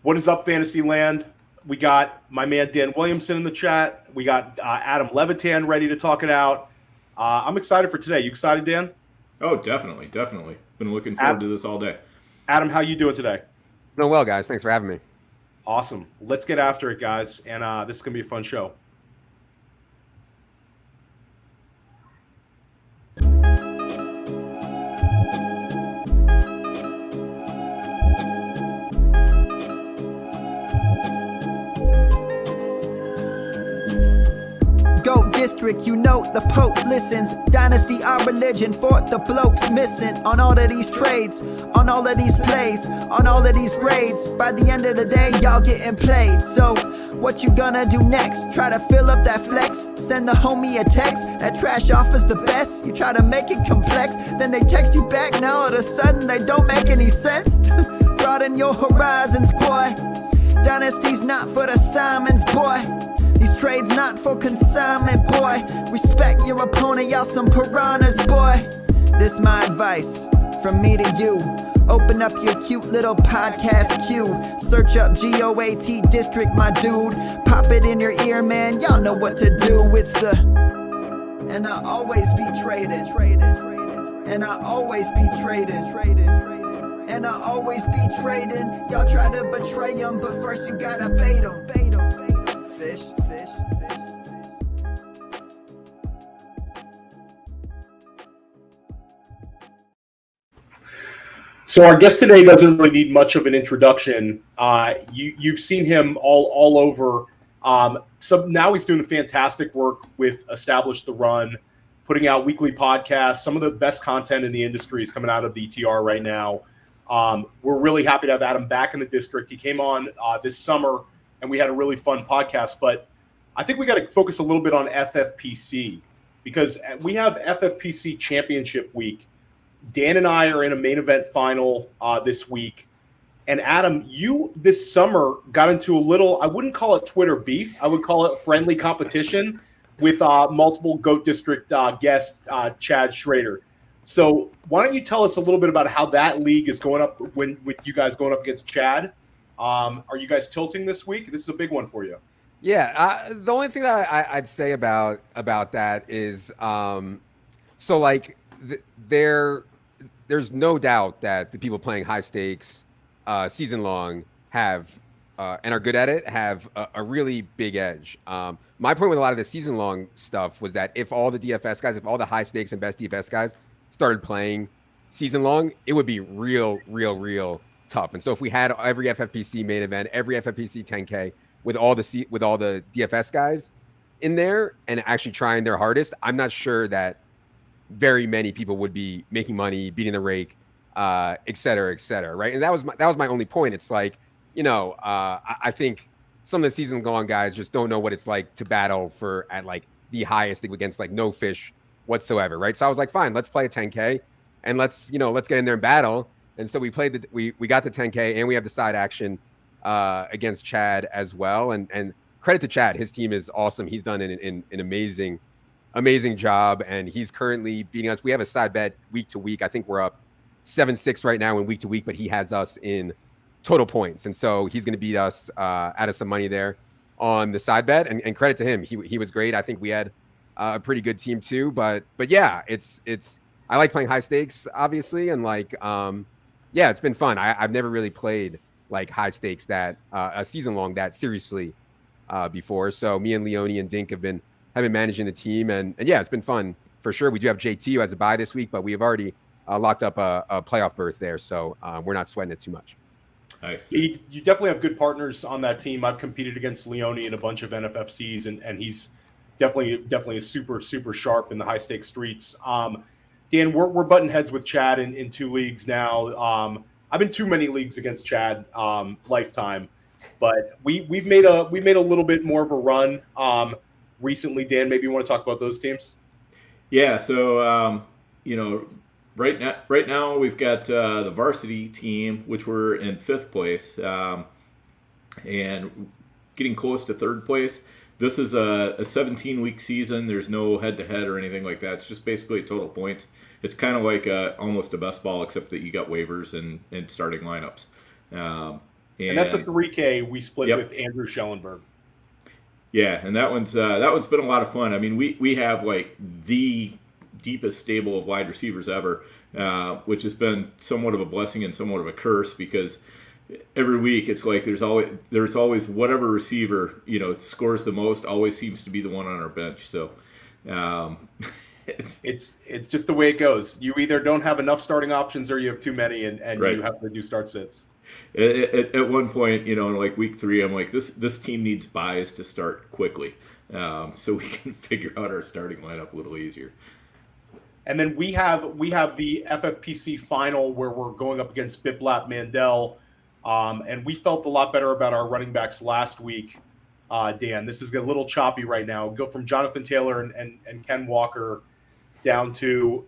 What is up, Fantasy Land? We got my man Dan Williamson in the chat. We got Adam LEViTAN ready to talk it out. I'm excited for today. You excited, Dan? Oh, definitely. Been looking forward to this all day. Adam, how you doing today? Doing well, guys. Thanks for having me. Awesome. Let's get after it, guys. And this is going to be a fun show. District, you know the Pope listens. Dynasty, our religion, for the blokes missing. On all of these trades, on all of these plays, on all of these grades. By the end of the day, y'all getting played. So, what you gonna do next? Try to fill up that flex? Send the homie a text. That trash offer's the best. You try to make it complex, then they text you back. Now all of a sudden they don't make any sense. Broaden your horizons, boy. Dynasty's not for the Simons, boy. These trades not for consignment, boy. Respect your opponent, y'all some piranhas, boy. This my advice, from me to you. Open up your cute little podcast queue. Search up GOAT District, my dude. Pop it in your ear, man, y'all know what to do. It's the... And I always be traded. And I always be traded. And I always be trading. Y'all try to betray them, but first you gotta bait them. Fish. So our guest today doesn't really need much of an introduction. You've seen him all over. So now he's doing fantastic work with ESTABLiSH The Run, putting out weekly podcasts. Some of the best content in the industry is coming out of the ETR right now. We're really happy to have Adam back in the district. He came on this summer, and we had a really fun podcast. But I think we got to focus a little bit on FFPC because we have FFPC Championship Week. Dan and I are in a main event final this week. And Adam, you this summer got into a little, I wouldn't call it Twitter beef. I would call it friendly competition with multiple GOAT District guest Chad Schrader. So why don't you tell us a little bit about how that league is going up with you guys going up against Chad? Are you guys tilting this week? This is a big one for you. Yeah. The only thing that I'd say about that is, so like there's no doubt that the people playing high stakes season long have and are good at it have a really big edge. My point with a lot of the season long stuff was that if all the DFS guys, if all the high stakes and best DFS guys started playing season long, it would be real tough. And so if we had every FFPC main event, every FFPC 10K with all the DFS guys in there and actually trying their hardest, I'm not sure that very many people would be making money, beating the rake, et cetera, right? And that was my only point. It's like, I think some of the season long guys just don't know what it's like to battle at like the highest against like no fish whatsoever, right? So I was like, fine, let's play a 10K and let's get in there and battle. And so we played we got the 10K and we have the side action against Chad as well. And credit to Chad, his team is awesome. He's done an amazing job, and he's currently beating us. We have a side bet week to week. I think we're up 7-6 right now in week to week, but he has us in total points, and so he's going to beat us out of some money there on the side bet. And credit to him, he was great. I think we had a pretty good team too. But yeah, it's I like playing high stakes, obviously, and like yeah, it's been fun. I've never really played like high stakes that a season long that seriously before. So me and Leone and Dink have been managing the team, and yeah, it's been fun for sure. We do have JT who has a bye this week, but we have already locked up a playoff berth there, so we're not sweating it too much. Nice. You definitely have good partners on that team. I've competed against Leone in a bunch of NFFCs, and he's definitely super sharp in the high stakes streets. Dan, we're butting heads with Chad in 2 leagues now. I've been too many leagues against Chad lifetime, but we've made a little bit more of a run recently. Dan, maybe you want to talk about those teams? Yeah. So right now we've got the varsity team, which we're in 5th place, and getting close to 3rd place. This is a 17-week season. There's no head-to-head or anything like that. It's just basically total points. It's kind of like almost a best ball, except that you got waivers and starting lineups. And that's a 3K we split Yep. with Andrew Schellenberg. Yeah, and that one's been a lot of fun. I mean, we have like the deepest stable of wide receivers ever, which has been somewhat of a blessing and somewhat of a curse, because every week it's like there's always whatever receiver scores the most always seems to be the one on our bench. So it's just the way it goes. You either don't have enough starting options or you have too many, and right. You have to do start sits. At one point, like week 3, I'm like, this team needs buys to start quickly, so we can figure out our starting lineup a little easier. And then we have the FFPC final where we're going up against Biplap Mandel, and we felt a lot better about our running backs last week. Dan, this is a little choppy right now. Go from Jonathan Taylor and Ken Walker down to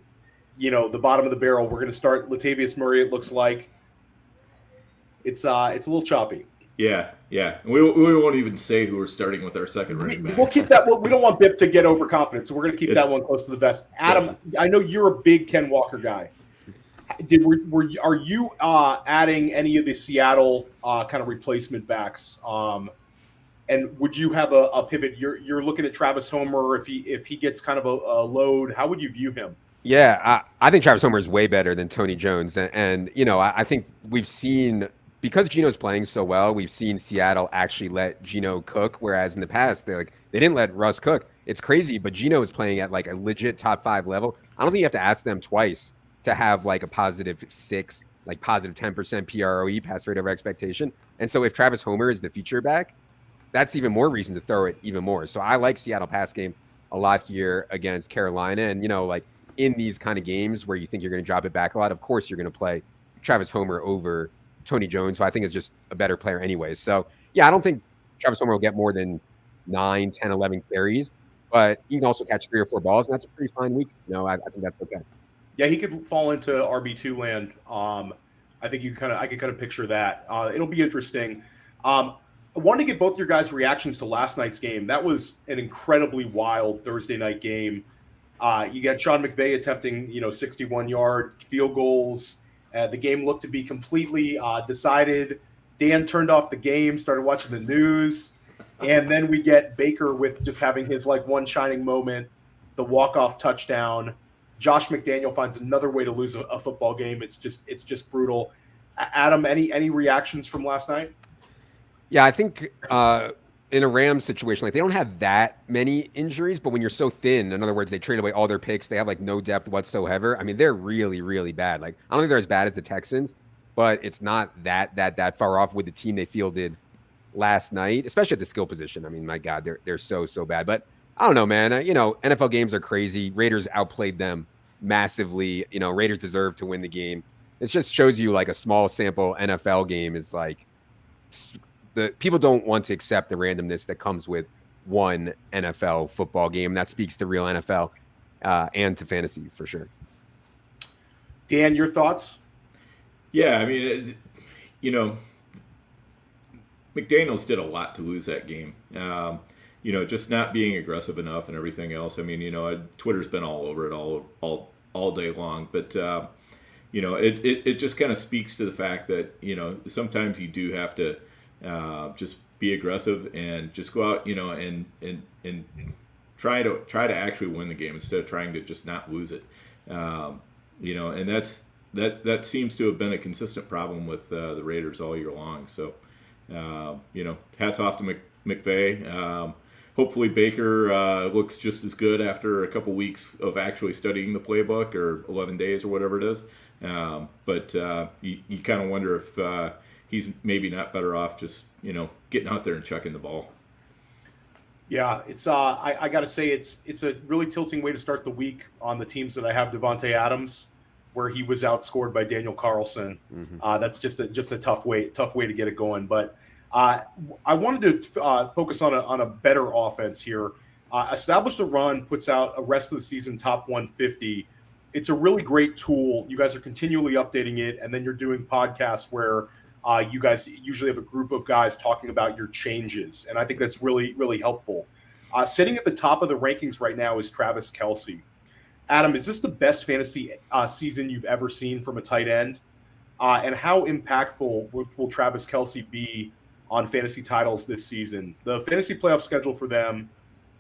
the bottom of the barrel. We're going to start Latavius Murray. It looks like it's a little choppy. Yeah. We won't even say who we're starting with our second running back. We'll keep that. We don't want Bip to get overconfident, so we're going to keep that one close to the vest. Adam, yes. I know you're a big Ken Walker guy. Are you adding any of the Seattle kind of replacement backs? And would you have a pivot? You're looking at Travis Homer. If he gets kind of a load, how would you view him? Yeah, I think Travis Homer is way better than Tony Jones, and I think we've seen, because Geno's playing so well, we've seen Seattle actually let Geno cook, whereas in the past they didn't let Russ cook. It's crazy, but Geno is playing at like a legit top 5 level. I don't think you have to ask them twice to have like a +6, like +10% PROE, pass rate over expectation. And so if Travis Homer is the feature back, that's even more reason to throw it even more. So I like Seattle pass game a lot here against Carolina. And, like in these kind of games where you think you're going to drop it back a lot, of course you're going to play Travis Homer over Tony Jones, who I think is just a better player anyway. So, yeah, I don't think Travis Homer will get more than 9, 10, 11 carries, but he can also catch 3 or 4 balls, and that's a pretty fine week. I think that's okay. Yeah, he could fall into RB2 land. I think I could kind of picture that. It'll be interesting. I wanted to get both your guys' reactions to last night's game. That was an incredibly wild Thursday night game. You got Sean McVay attempting, 61-yard field goals. The game looked to be completely decided. Dan turned off the game, started watching the news, and then we get Baker with just having his one shining moment, the walk-off touchdown. Josh McDaniel finds another way to lose a football game. It's just brutal. Adam, any reactions from last night? Yeah, I think in a Rams situation, they don't have that many injuries, but when you're so thin, in other words, they trade away all their picks, they have no depth whatsoever. I mean, they're really, really bad. I don't think they're as bad as the Texans, but it's not that far off with the team they fielded last night, especially at the skill position. I mean, my God, they're so bad. But I don't know, man. NFL games are crazy. Raiders outplayed them massively. Raiders deserve to win the game. It just shows you a small sample NFL game is the people don't want to accept the randomness that comes with one NFL football game. That speaks to real NFL and to fantasy for sure. Dan, your thoughts? Yeah, I mean, McDaniels did a lot to lose that game. Just not being aggressive enough and everything else. I mean, Twitter's been all over it all day long, but it just kind of speaks to the fact that sometimes you do have to just be aggressive and just go out, and try to actually win the game instead of trying to just not lose it. And that seems to have been a consistent problem with the Raiders all year long. So, hats off to McVay. Hopefully Baker looks just as good after a couple weeks of actually studying the playbook, or 11 days or whatever it is. But you kind of wonder if he's maybe not better off just, getting out there and chucking the ball. Yeah, it's I got to say it's a really tilting way to start the week on the teams that I have Devontae Adams, where he was outscored by Daniel Carlson. Mm-hmm. That's just a tough way to get it going. But I wanted to focus on a better offense here. Establish the Run puts out a rest of the season top 150. It's a really great tool. You guys are continually updating it, and then you're doing podcasts where you guys usually have a group of guys talking about your changes, and I think that's really, really helpful. Sitting at the top of the rankings right now is Travis Kelce. Adam, is this the best fantasy season you've ever seen from a tight end? and how impactful will Travis Kelce be on fantasy titles this season? The fantasy playoff schedule for them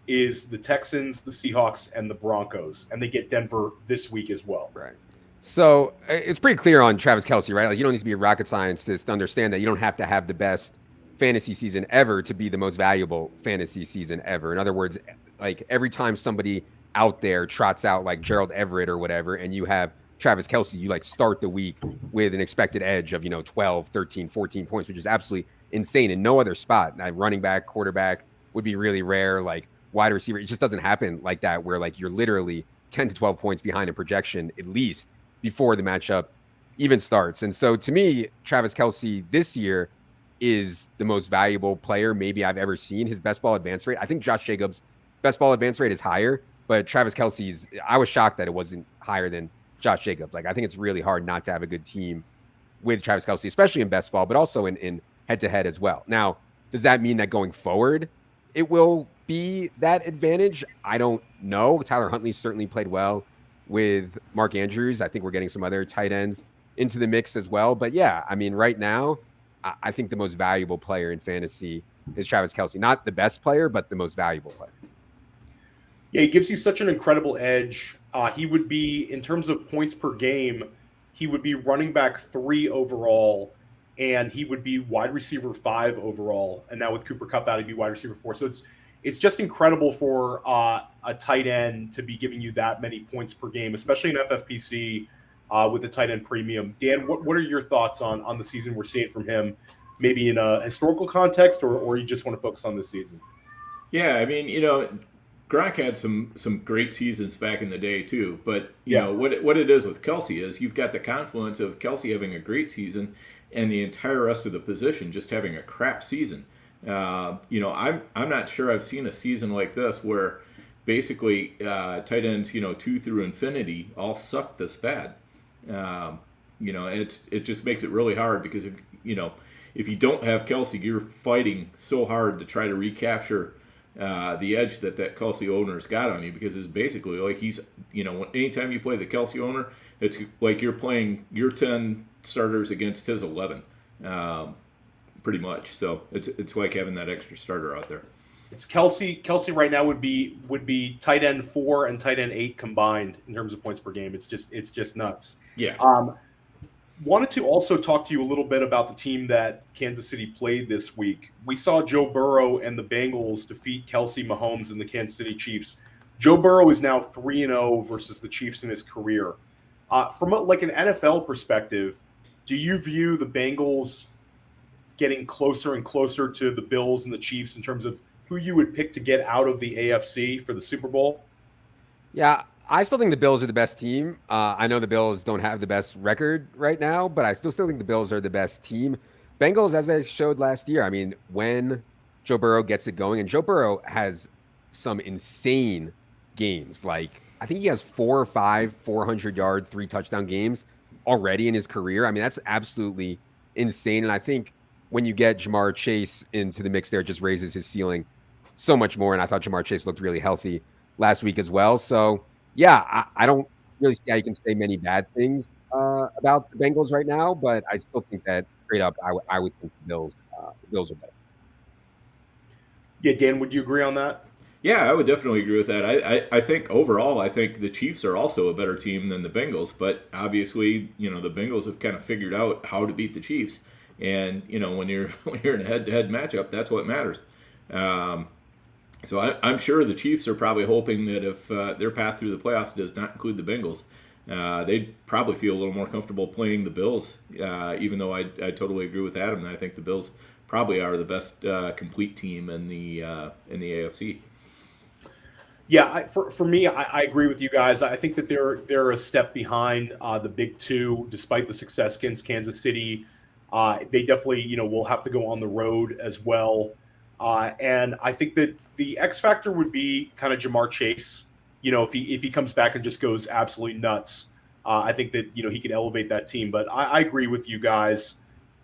is the Texans, the Seahawks, and the Broncos, and they get Denver this week as well. Right. So it's pretty clear on Travis Kelce, right? Like, you don't need to be a rocket scientist to understand that you don't have to have the best fantasy season ever to be the most valuable fantasy season ever. In other words, like, every time somebody out there trots out like Gerald Everett or whatever, and you have Travis Kelce, you like start the week with an expected edge of, 12, 13, 14 points, which is absolutely insane in no other spot. Now, running back, quarterback would be really rare. Like, wide receiver, it just doesn't happen like that, where like you're literally 10 to 12 points behind in projection, at least before the matchup even starts. And so to me, Travis Kelce this year is the most valuable player maybe I've ever seen. His best ball advance rate, I think Josh Jacobs' best ball advance rate is higher, but Travis Kelce's, I was shocked that it wasn't higher than Josh Jacobs. Like, I think it's really hard not to have a good team with Travis Kelce, especially in best ball, but also in head-to-head as well. Now, does that mean that going forward it will be that advantage? I don't know. Tyler Huntley certainly played well with Mark Andrews. I think we're getting some other tight ends into the mix as well. But yeah, I mean, right now, I think the most valuable player in fantasy is Travis Kelce. Not the best player, but the most valuable player. Yeah, he gives you such an incredible edge. He would be, in terms of points per game, he would be running back 3 overall, and he would be wide receiver 5 overall. And now with Cooper Kupp, that would be wide receiver 4. So it's just incredible for a tight end to be giving you that many points per game, especially in FFPC with the tight end premium. Dan, what are your thoughts on the season we're seeing from him, maybe in a historical context, or you just want to focus on this season? Yeah, I mean, Gronk had some great seasons back in the day too, but you know what it is with Kelce is you've got the confluence of Kelce having a great season and the entire rest of the position just having a crap season. I'm not sure I've seen a season like this where basically tight ends 2 through infinity all suck this bad. It just makes it really hard because if you don't have Kelce, you're fighting so hard to try to recapture the edge that Kelce owner's got on you, because it's basically like he's, anytime you play the Kelce owner, it's like you're playing your 10 starters against his 11, pretty much. So it's like having that extra starter out there. It's Kelce. Kelce right now would be tight end 4 and tight end 8 combined in terms of points per game. It's just nuts. Yeah. Wanted to also talk to you a little bit about the team that Kansas City played this week. We saw Joe Burrow and the Bengals defeat Kelce, Mahomes, and the Kansas City Chiefs. Joe Burrow is now 3-0 versus the Chiefs in his career. From an NFL perspective, do you view the Bengals getting closer and closer to the Bills and the Chiefs in terms of who you would pick to get out of the AFC for the Super Bowl? Yeah, I still think the Bills are the best team. I know the Bills don't have the best record right now, but I still think the Bills are the best team. Bengals, as they showed last year, I mean, when Joe Burrow gets it going, and Joe Burrow has some insane games. Like, I think he has 4 or 5 400-yard, 3-touchdown games already in his career. I mean, that's absolutely insane. And I think when you get Jamar Chase into the mix there, it just raises his ceiling so much more. And I thought Jamar Chase looked really healthy last week as well. So, yeah, I don't really see how you can say many bad things about the Bengals right now, but I still think that straight up, I would think the Bills are better. Yeah, Dan, would you agree on that? Yeah, I would definitely agree with that. I think overall, I think the Chiefs are also a better team than the Bengals, but obviously, the Bengals have kind of figured out how to beat the Chiefs, and when you're in a head-to-head matchup, that's what matters. So I'm sure the Chiefs are probably hoping that if their path through the playoffs does not include the Bengals, they'd probably feel a little more comfortable playing the Bills, even though I totally agree with Adam. I think the Bills probably are the best complete team in the AFC. Yeah, for me, I agree with you guys. I think that they're a step behind the big two, despite the success against Kansas City. They definitely, will have to go on the road as well. And I think that the X factor would be kind of Jamar Chase. If he comes back and just goes absolutely nuts, I think that he could elevate that team. But I agree with you guys.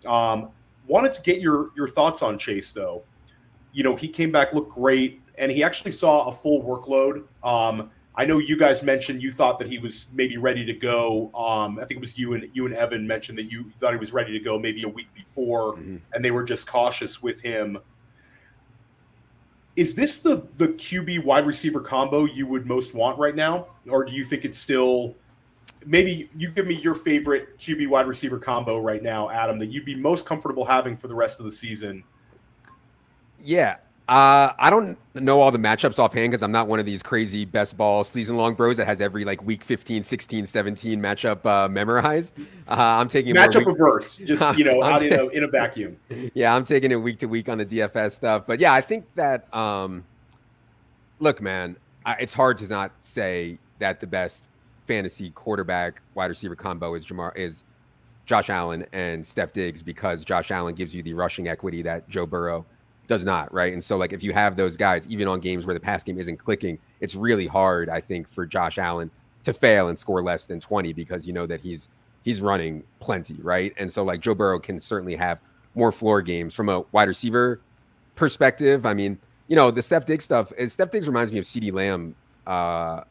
Wanted to get your thoughts on Chase though. He came back, looked great, and he actually saw a full workload. I know you guys mentioned you thought that he was maybe ready to go. I think it was you and Evan mentioned that you thought he was ready to go maybe a week before, and they were just cautious with him. Is this the QB wide receiver combo you would most want right now, or do you think it's still? Maybe you give me your favorite QB wide receiver combo right now, Adam, that you'd be most comfortable having for the rest of the season. Yeah. I don't know all the matchups offhand because I'm not one of these crazy best ball season long bros that has every like week 15, 16, 17 matchup memorized. I'm taking matchup reverse, just out in a vacuum. Yeah, I'm taking it week to week on the DFS stuff. But yeah, I think that look, man, it's hard to not say that the best fantasy quarterback wide receiver combo is Josh Allen and Steph Diggs, because Josh Allen gives you the rushing equity that Joe Burrow does not, right? And so like if you have those guys, even on games where the pass game isn't clicking, it's really hard, I think, for Josh Allen to fail and score less than 20 because you know that he's running plenty, right? And so like Joe Burrow can certainly have more floor games from a wide receiver perspective. I mean, the Steph Diggs stuff, Steph Diggs reminds me of CeeDee Lamb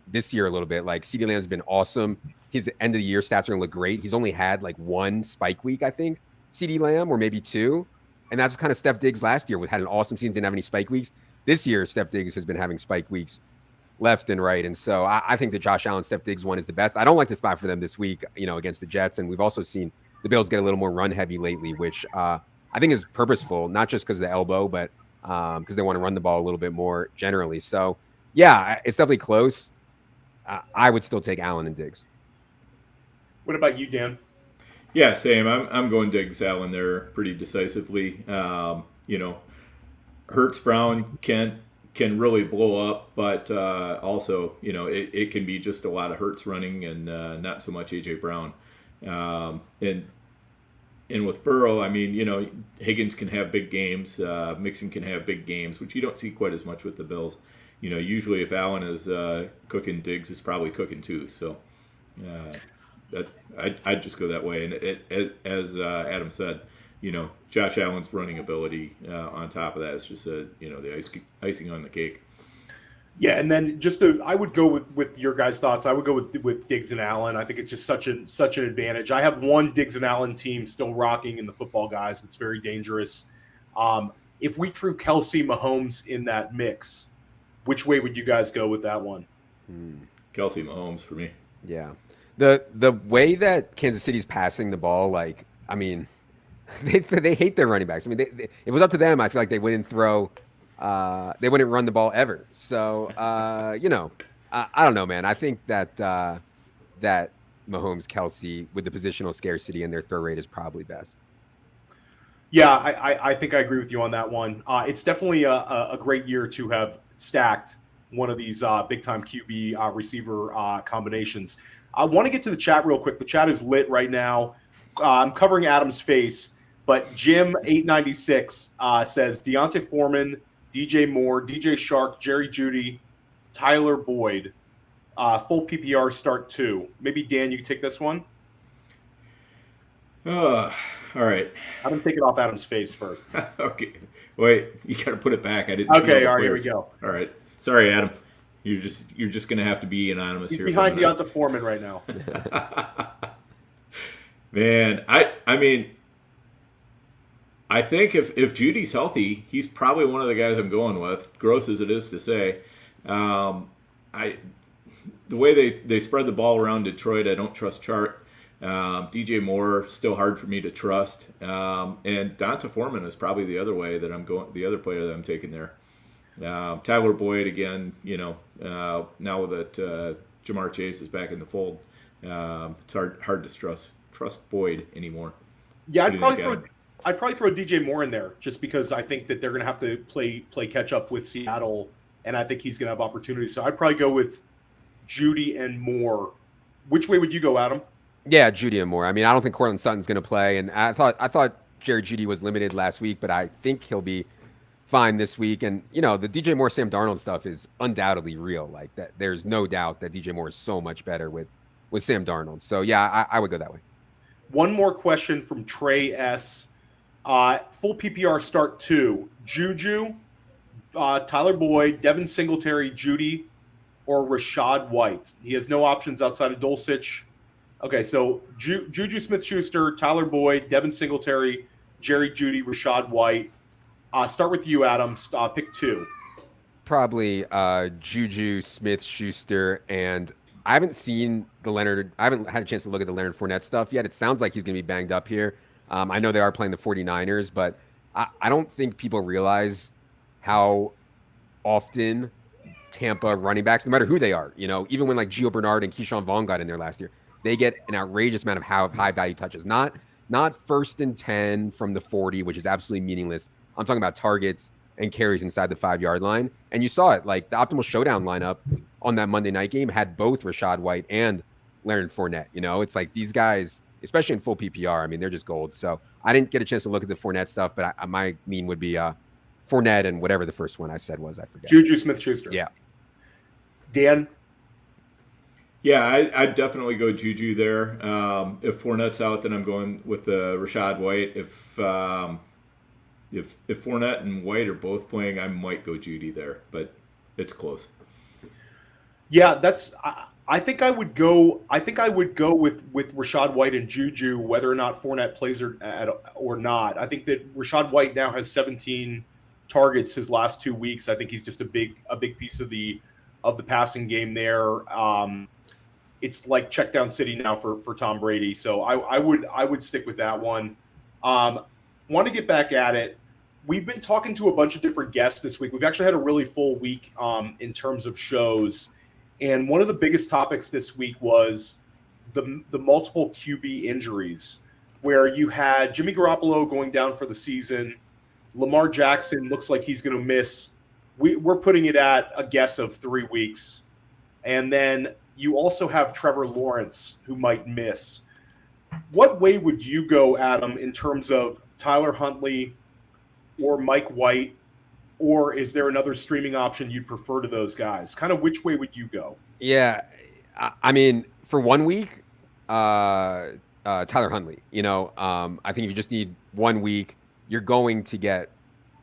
this year a little bit. Like CeeDee Lamb's been awesome. His end of the year stats are gonna look great. He's only had like one spike week, I think, CeeDee Lamb, or maybe two. And that's kind of Steph Diggs last year. Had an awesome season, didn't have any spike weeks. This year, Steph Diggs has been having spike weeks left and right. And so I think the Josh Allen, Steph Diggs one is the best. I don't like the spot for them this week, against the Jets. And we've also seen the Bills get a little more run heavy lately, which I think is purposeful, not just because of the elbow, but because they want to run the ball a little bit more generally. So yeah, it's definitely close. I would still take Allen and Diggs. What about you, Dan? Yeah, same. I'm going Diggs Allen there pretty decisively. Hurts Brown can really blow up, but also it can be just a lot of Hurts running and not so much AJ Brown. And with Burrow, I mean, Higgins can have big games, Mixon can have big games, which you don't see quite as much with the Bills. Usually if Allen is cooking, Diggs is probably cooking too. So. I'd just go that way, and as Adam said, Josh Allen's running ability on top of that is just the icing on the cake. Yeah, and then I would go with your guys' thoughts. I would go with Diggs and Allen. I think it's just such an advantage. I have one Diggs and Allen team still rocking in the football guys. It's very dangerous. If we threw Kelsey Mahomes in that mix, which way would you guys go with that one? Kelsey Mahomes for me. Yeah. The way that Kansas City's passing the ball, like, I mean, they hate their running backs. I mean, if it was up to them, I feel like they wouldn't run the ball ever. So, I don't know, man. I think that that Mahomes, Kelsey, with the positional scarcity and their throw rate is probably best. Yeah, I think I agree with you on that one. It's definitely a great year to have stacked one of these big-time QB receiver combinations. I want to get to the chat real quick. The chat is lit right now. I'm covering Adam's face, but Jim896 says Deontay Foreman, DJ Moore, DJ Shark, Jerry Jeudy, Tyler Boyd, full PPR start 2. Maybe Dan, you take this one. All right. I'm gonna take it off Adam's face first. Okay. Wait, you got to put it back. I didn't. Okay. All right. Here we go. All right. Sorry, Adam. You're just gonna have to be anonymous. He's here. Behind Deontay Foreman right now. Man, I mean, I think if Judy's healthy, he's probably one of the guys I'm going with. Gross as it is to say, the way they spread the ball around Detroit, I don't trust Chart. DJ Moore still hard for me to trust, and Deontay Foreman is probably the other way that I'm going. The other player that I'm taking there. Tyler Boyd again, now that Jamar Chase is back in the fold, it's hard to trust Boyd anymore. Yeah, I'd probably throw DJ Moore in there just because I think that they're going to have to play catch up with Seattle, and I think he's going to have opportunities. So I'd probably go with Jeudy and Moore. Which way would you go, Adam? Yeah, Jeudy and Moore. I mean, I don't think Courtland Sutton's going to play, and I thought Jerry Jeudy was limited last week, but I think he'll be fine this week. And the DJ Moore, Sam Darnold stuff is undoubtedly real. Like that, there's no doubt that DJ Moore is so much better with Sam Darnold. So yeah, I would go that way. One more question from Trey S. Full PPR start 2: Juju, Tyler Boyd, Devin Singletary, Jeudy, or Rashad White? He has no options outside of Dulcich. Okay, so Juju Smith-Schuster, Tyler Boyd, Devin Singletary, Jerry Jeudy, Rashad White. Start with you, Adam. Pick two. Probably Juju Smith-Schuster, and I haven't had a chance to look at the Leonard Fournette stuff yet. It sounds like he's going to be banged up here. I know they are playing the 49ers, but I don't think people realize how often Tampa running backs, no matter who they are, even when like Gio Bernard and Keyshawn Vaughn got in there last year, they get an outrageous amount of high value touches. Not 1st and 10 from the 40, which is absolutely meaningless. I'm talking about targets and carries inside the 5-yard line. And you saw it, like the optimal showdown lineup on that Monday night game had both Rashad White and Leonard Fournette. It's like these guys, especially in full PPR, I mean, they're just gold. So I didn't get a chance to look at the Fournette stuff, but my lean would be Fournette and whatever the first one I said was, I forget. Juju Smith-Schuster. Yeah. Dan? Yeah, I'd definitely go Juju there. If Fournette's out, then I'm going with Rashad White. If Fournette and White are both playing, I might go Judy there, but it's close. Yeah, I think I would go with Rashad White and Juju, whether or not Fournette plays or not. I think that Rashad White now has 17 targets his last 2 weeks. I think he's just a big piece of the passing game there. It's like check down city now for Tom Brady. So I would stick with that one. Want to get back at it. We've been talking to a bunch of different guests this week. We've actually had a really full week in terms of shows. And one of the biggest topics this week was the multiple QB injuries, where you had Jimmy Garoppolo going down for the season. Lamar Jackson looks like he's going to miss. We're putting it at a guess of 3 weeks. And then you also have Trevor Lawrence, who might miss. What way would you go, Adam, in terms of Tyler Huntley or Mike White, or is there another streaming option you'd prefer to those guys? Kind of which way would you go? Yeah, I mean, for 1 week, Tyler Huntley. I think if you just need 1 week, you're going to get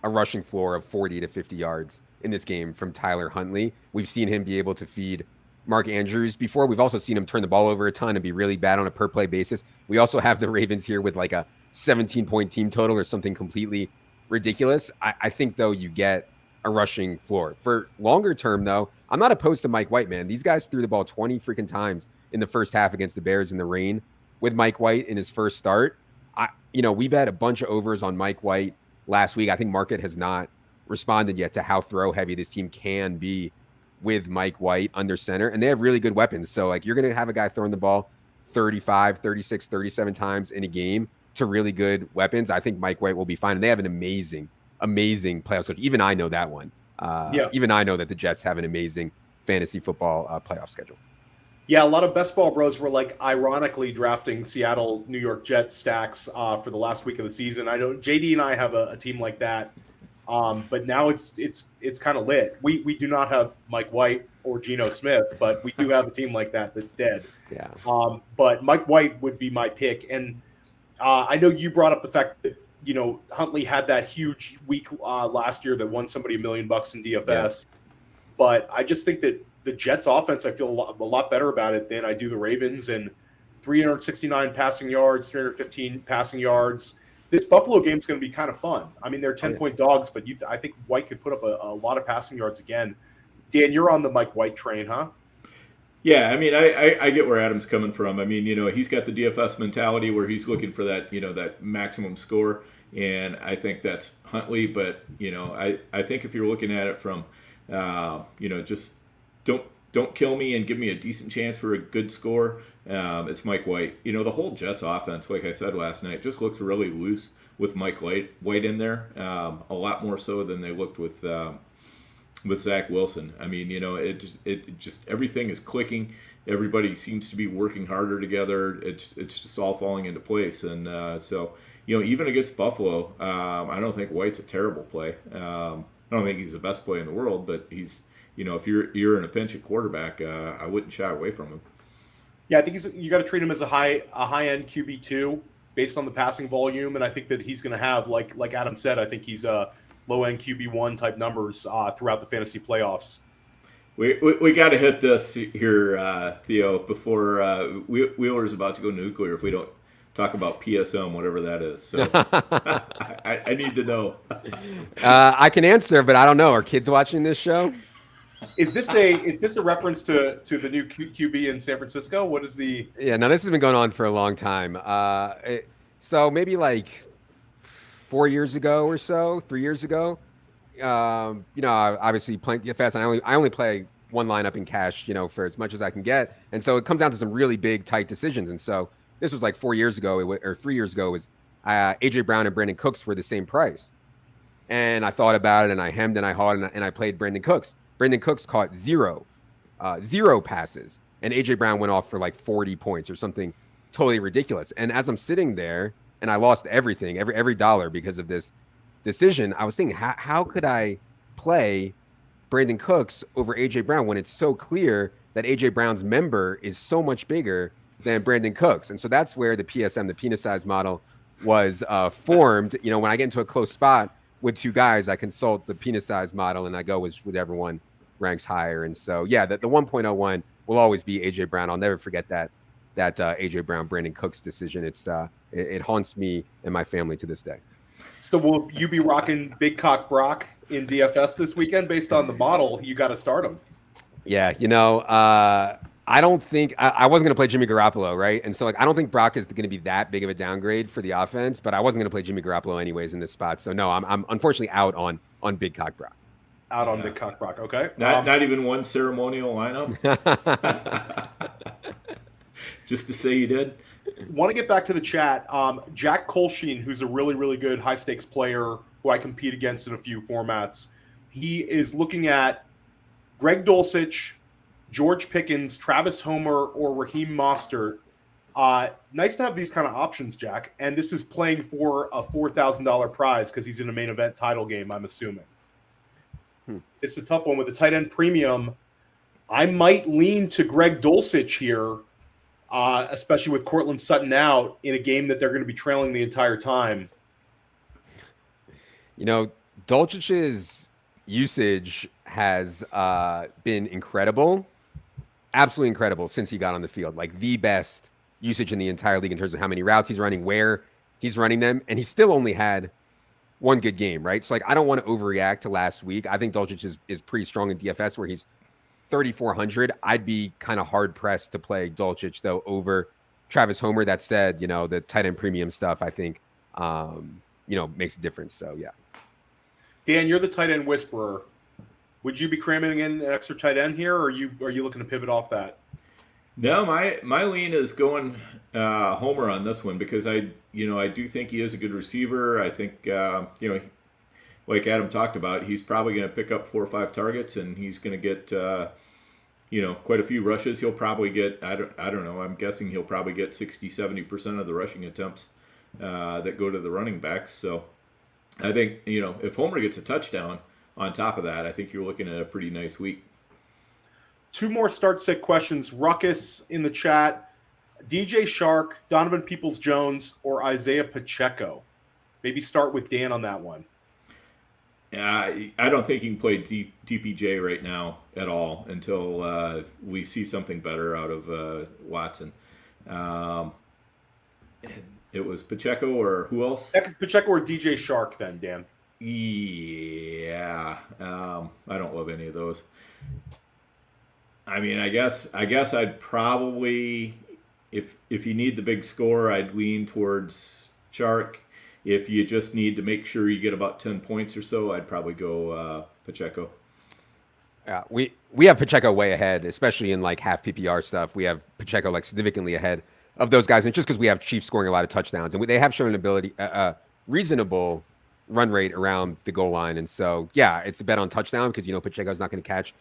a rushing floor of 40 to 50 yards in this game from Tyler Huntley. We've seen him be able to feed Mark Andrews before. We've also seen him turn the ball over a ton and be really bad on a per play basis. We also have the Ravens here with like a 17-point team total or something completely ridiculous. I think, though, you get a rushing floor. For longer term, though, I'm not opposed to Mike White, man. These guys threw the ball 20 freaking times in the first half against the Bears in the rain with Mike White in his first start. We bet a bunch of overs on Mike White last week. I think market has not responded yet to how throw heavy this team can be with Mike White under center, and they have really good weapons. So like you're going to have a guy throwing the ball 35, 36, 37 times in a game to really good weapons. I think Mike White will be fine. And they have an amazing playoff schedule. Even I know that one. Even I know that the Jets have an amazing fantasy football playoff schedule. Yeah, a lot of best ball bros were like ironically drafting Seattle New York Jets stacks for the last week of the season. I know JD and I have a team like that. But now it's kind of lit. We do not have Mike White or Geno Smith, but we do have a team like that that's dead. Yeah. But Mike White would be my pick. And I know you brought up the fact that, Huntley had that huge week last year that won somebody $1 million in DFS. Yeah. But I just think that the Jets offense, I feel a lot better about it than I do the Ravens. And 369 passing yards, 315 passing yards. This Buffalo game is going to be kind of fun. I mean, they're 10-point dogs, but I think White could put up a lot of passing yards again. Dan, you're on the Mike White train, huh? Yeah, I mean, I get where Adam's coming from. I mean, he's got the DFS mentality where he's looking for that, that maximum score, and I think that's Huntley. But I think if you're looking at it from, just don't kill me and give me a decent chance for a good score, it's Mike White. The whole Jets offense, like I said last night, just looks really loose with Mike White in there, a lot more so than they looked with Zach Wilson. I mean, it just everything is clicking. Everybody seems to be working harder together. It's just all falling into place. And so even against Buffalo, I don't think White's a terrible play. I don't think he's the best play in the world, but he's if you're in a pinch at quarterback, I wouldn't shy away from him. Yeah, I think you got to treat him as a high end QB2 based on the passing volume, and I think that he's going to have like Adam said. I think he's a low end QB1 type numbers throughout the fantasy playoffs. We got to hit this here, Theo, before Wheeler's about to go nuclear if we don't talk about PSM, whatever that is. So I need to know. I can answer, but I don't know. Are kids watching this show? Is this a reference to the new QB in San Francisco? What is the? Yeah, no, this has been going on for a long time. So maybe like 4 years ago or so, 3 years ago. Obviously playing DFS, and I only play one lineup in cash, for as much as I can get, and so it comes down to some really big, tight decisions. And so this was like 4 years ago or 3 years ago. Was AJ Brown and Brandon Cooks were the same price, and I thought about it, and I hemmed and I hawed, and I played Brandon Cooks. Brandon Cooks caught zero passes, and AJ Brown went off for like 40 points or something totally ridiculous. And as I'm sitting there, and I lost everything, every dollar because of this decision, I was thinking, how could I play Brandon Cooks over AJ Brown when it's so clear that AJ Brown's member is so much bigger than Brandon Cooks? And so that's where the PSM, the penis size model, was formed. When I get into a close spot with two guys, I consult the penis size model and I go with whichever one ranks higher. And so, yeah, the 1.01 will always be AJ Brown. I'll never forget that AJ Brown Brandon Cooks decision. It haunts me and my family to this day. So will you be rocking Big Cock Brock in DFS this weekend based on the model? You got to start him. Yeah, I don't think I wasn't going to play Jimmy Garoppolo, right? And so I don't think Brock is going to be that big of a downgrade for the offense, but I wasn't going to play Jimmy Garoppolo anyways in this spot. So no, I'm unfortunately out on Big Cock Brock. Out on Big Cock Brock. Okay. Not even one ceremonial lineup. Just to say you did. Want to get back to the chat. Jack Colsheen, who's a really, really good high stakes player who I compete against in a few formats. He is looking at Greg Dulcich, George Pickens, Travis Homer, or Raheem Mostert. Nice to have these kind of options, Jack. And this is playing for a $4,000 prize because he's in a main event title game, I'm assuming. It's a tough one with the tight end premium. I might lean to Greg Dulcich here, especially with Cortland Sutton out in a game that they're going to be trailing the entire time. Dulcich's usage has been incredible, absolutely incredible since he got on the field. Like the best usage in the entire league in terms of how many routes he's running, where he's running them, and he still only had one good game, right? So I don't want to overreact to last week. I think Dulcich is pretty strong in DFS where he's 3,400. I'd be kind of hard pressed to play Dulcich though over Travis Homer. That said, the tight end premium stuff I think makes a difference. So yeah. Dan, you're the tight end whisperer. Would you be cramming in an extra tight end here, or are you looking to pivot off that? No, my lean is going Homer on this one because I do think he is a good receiver. I think like Adam talked about, he's probably going to pick up 4 or 5 targets, and he's going to get quite a few rushes. He'll probably get I don't know. I'm guessing he'll probably get 60-70% of the rushing attempts that go to the running backs. So I think if Homer gets a touchdown on top of that, I think you're looking at a pretty nice week. 2 more start-sit questions. Ruckus in the chat. DJ Shark, Donovan Peoples-Jones, or Isaiah Pacheco? Maybe start with Dan on that one. I don't think you can play DPJ right now at all until we see something better out of Watson. It was Pacheco or who else? Pacheco or DJ Shark then, Dan? Yeah. I don't love any of those. I mean, I guess I'd probably, if you need the big score, I'd lean towards Shark. If you just need to make sure you get about 10 points or so, I'd probably go Pacheco. Yeah, we have Pacheco way ahead, especially in half PPR stuff. We have Pacheco significantly ahead of those guys, and just because we have Chiefs scoring a lot of touchdowns, and they have shown an ability, reasonable run rate around the goal line, and so yeah, it's a bet on touchdown because Pacheco's not going to catch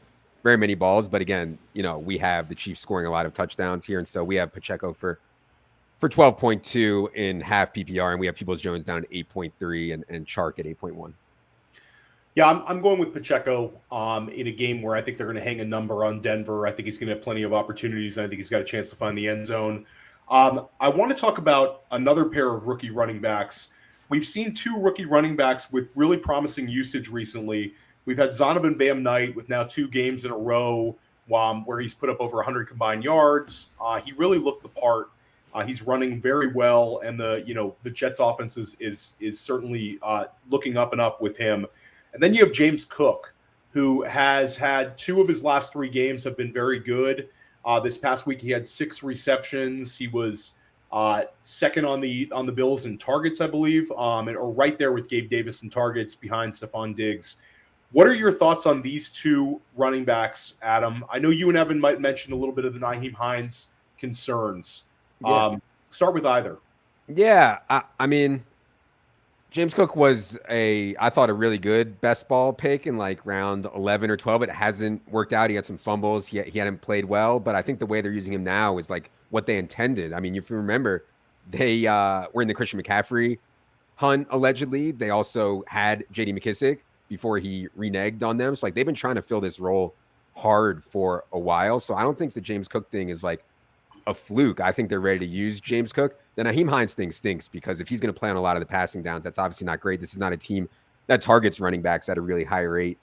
very many balls, but again, we have the Chiefs scoring a lot of touchdowns here, and so we have Pacheco for 12.2 in half PPR, and we have Peoples-Jones down at 8.3 and Chark at 8.1. Yeah, I'm going with Pacheco in a game where I think they're going to hang a number on Denver. I think he's going to have plenty of opportunities, and I think he's got a chance to find the end zone. I want to talk about another pair of rookie running backs. We've seen 2 rookie running backs with really promising usage recently. we've had Zonovan Bam Knight with now 2 games in a row where he's put up over 100 combined yards. He really looked the part. He's running very well, and the Jets offense is certainly looking up and up with him. And then you have James Cook, who has had 2 of his last 3 games have been very good. This past week he had 6 receptions. He was second on the Bills in targets, I believe, or right there with Gabe Davis in targets behind Stephon Diggs. What are your thoughts on these 2 running backs, Adam? I know you and Evan might mention a little bit of the Nyheim Hines concerns. Yeah. Start with either. Yeah, I mean, James Cook was I thought a really good best ball pick in like round 11 or 12. It hasn't worked out. He had some fumbles. He hadn't played well, but I think the way they're using him now is like what they intended. I mean, if you remember, they were in the Christian McCaffrey hunt, allegedly. They also had J.D. McKissick before he reneged on them. So like they've been trying to fill this role hard for a while. So I don't think the James Cook thing is like a fluke. I think they're ready to use James Cook. The Nyheim Hines thing stinks because if he's going to play on a lot of the passing downs, that's obviously not great. This is not a team that targets running backs at a really high rate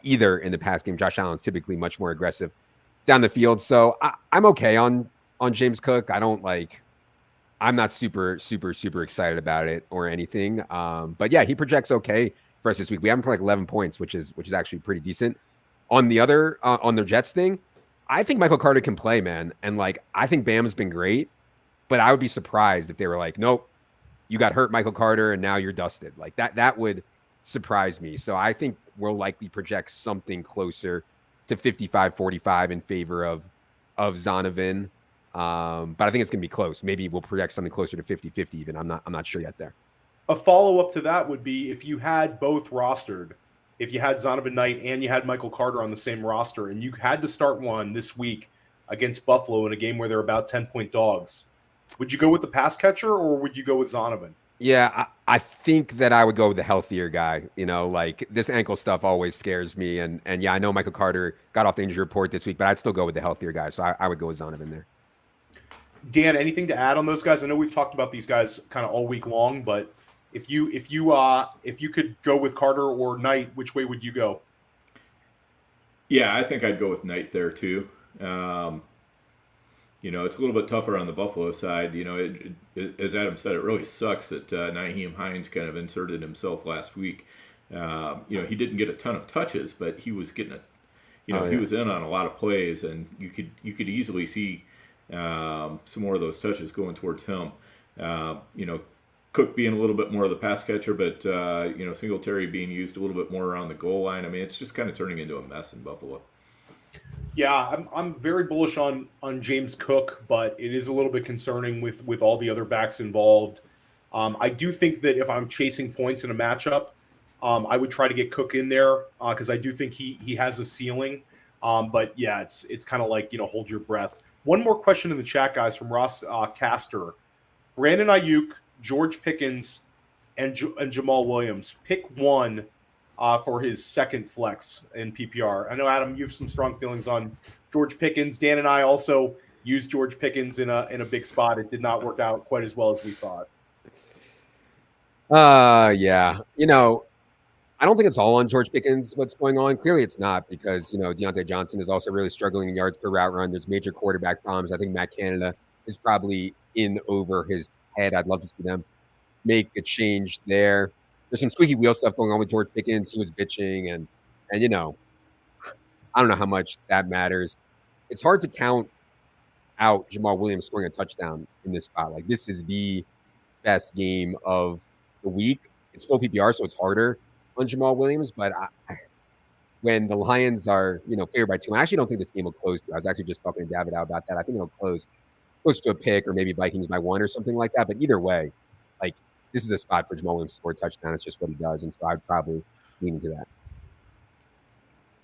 either in the pass game. Josh Allen's typically much more aggressive down the field. So I'm okay on James Cook. I'm not super excited about it or anything. But yeah, he projects okay for us this week. We have him for like 11 points, which is actually pretty decent. On the other, on the Jets thing, I think Michael Carter can play, man. And like, I think Bam's been great, but I would be surprised if they were like, nope, you got hurt, Michael Carter, and now you're dusted. Like that would surprise me. So I think we'll likely project something closer to 55-45 in favor of Zonovan. But I think it's going to be close. Maybe we'll project something closer to 50-50 even. I'm not sure yet there. A follow-up to that would be if you had both rostered, if you had Zonovan Knight and you had Michael Carter on the same roster, and you had to start one this week against Buffalo in a game where they're about 10-point dogs, would you go with the pass catcher or would you go with Zonovan? Yeah, I think that I would go with the healthier guy. You know, like this ankle stuff always scares me. And yeah, I know Michael Carter got off the injury report this week, but I'd still go with the healthier guy. So I would go with Zonovan there. Dan, anything to add on those guys? I know we've talked about these guys kind of all week long, but if you could go with Carter or Knight, which way would you go? Yeah, I think I'd go with Knight there too. It's a little bit tougher on the Buffalo side. As Adam said, it really sucks that Nyheim Hines kind of inserted himself last week. He didn't get a ton of touches, but he was getting he was in on a lot of plays, and you could easily see some more of those touches going towards him. Cook being a little bit more of the pass catcher, but Singletary being used a little bit more around the goal line. I mean, it's just kind of turning into a mess in Buffalo. Yeah, I'm very bullish on James Cook, but it is a little bit concerning with all the other backs involved. I do think that if I'm chasing points in a matchup, I would try to get Cook in there because I do think he has a ceiling. But yeah, it's kind of like, hold your breath. One more question in the chat, guys, from Ross Caster. Brandon Ayuk, George Pickens, and Jamal Williams. Pick one for his second flex in PPR. I know, Adam, you have some strong feelings on George Pickens. Dan and I also used George Pickens in a big spot. It did not work out quite as well as we thought. Yeah. I don't think it's all on George Pickens what's going on. Clearly it's not because, Deontay Johnson is also really struggling in yards per route run. There's major quarterback problems. I think Matt Canada is probably in over his head. I'd love to see them make a change there. There's some squeaky wheel stuff going on with George Pickens. He was bitching and I don't know how much that matters. It's hard to count out Jamal Williams scoring a touchdown in this spot. Like, this is the best game of the week. It's full PPR, so it's harder on Jamal Williams. But when the Lions are, favored by 2, I actually don't think this game will close. I was actually just talking to David about that. I think it'll close to a pick or maybe Vikings by 1 or something like that. But either way, like, this is a spot for Jamal Williams to score a touchdown. It's just what he does. And so I'd probably lean into that.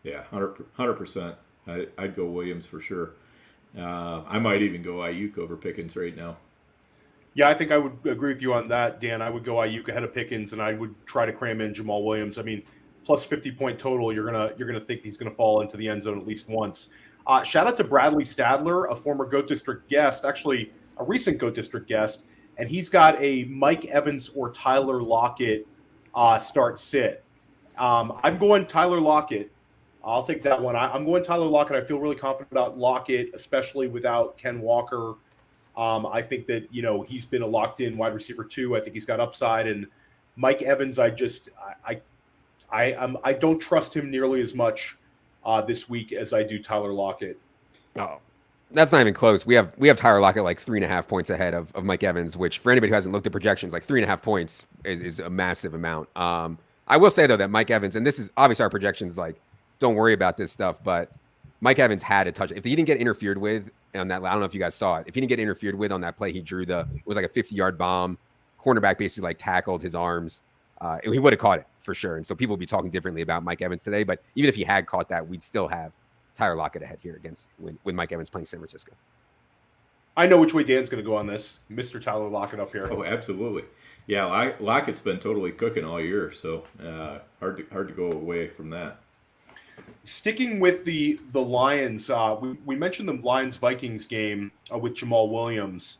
Yeah, 100%. I'd go Williams for sure. I might even go Ayuk over Pickens right now. Yeah, I think I would agree with you on that, Dan. I would go Ayuk ahead of Pickens, and I would try to cram in Jamal Williams. I mean, plus 50-point total, you're gonna think he's gonna fall into the end zone at least once. Shout out to Bradley Stadler, a former Goat District guest, actually a recent Goat District guest, and he's got a Mike Evans or Tyler Lockett start sit. I'm going Tyler Lockett. I'll take that one. I'm going Tyler Lockett. I feel really confident about Lockett, especially without Ken Walker. I think that, he's been a locked-in wide receiver too. I think he's got upside. And Mike Evans, I don't trust him nearly as much this week as I do Tyler Lockett. Oh, that's not even close. We have Tyler Lockett like 3.5 points ahead of Mike Evans, which for anybody who hasn't looked at projections, like 3.5 points is a massive amount. I will say though that Mike Evans, and this is obviously our projections, like don't worry about this stuff, but Mike Evans had a touch. If he didn't get interfered with on that, I don't know if you guys saw it. If he didn't get interfered with on that play, he drew it was like a 50-yard bomb. Cornerback basically like tackled his arms. He would have caught it for sure. And so people would be talking differently about Mike Evans today. But even if he had caught that, we'd still have Tyler Lockett ahead here against with Mike Evans playing San Francisco. I know which way Dan's going to go on this. Mr. Tyler Lockett up here. Oh, absolutely. Yeah, Lockett's been totally cooking all year, so hard to go away from that. Sticking with the Lions, we mentioned the Lions-Vikings game with Jamal Williams.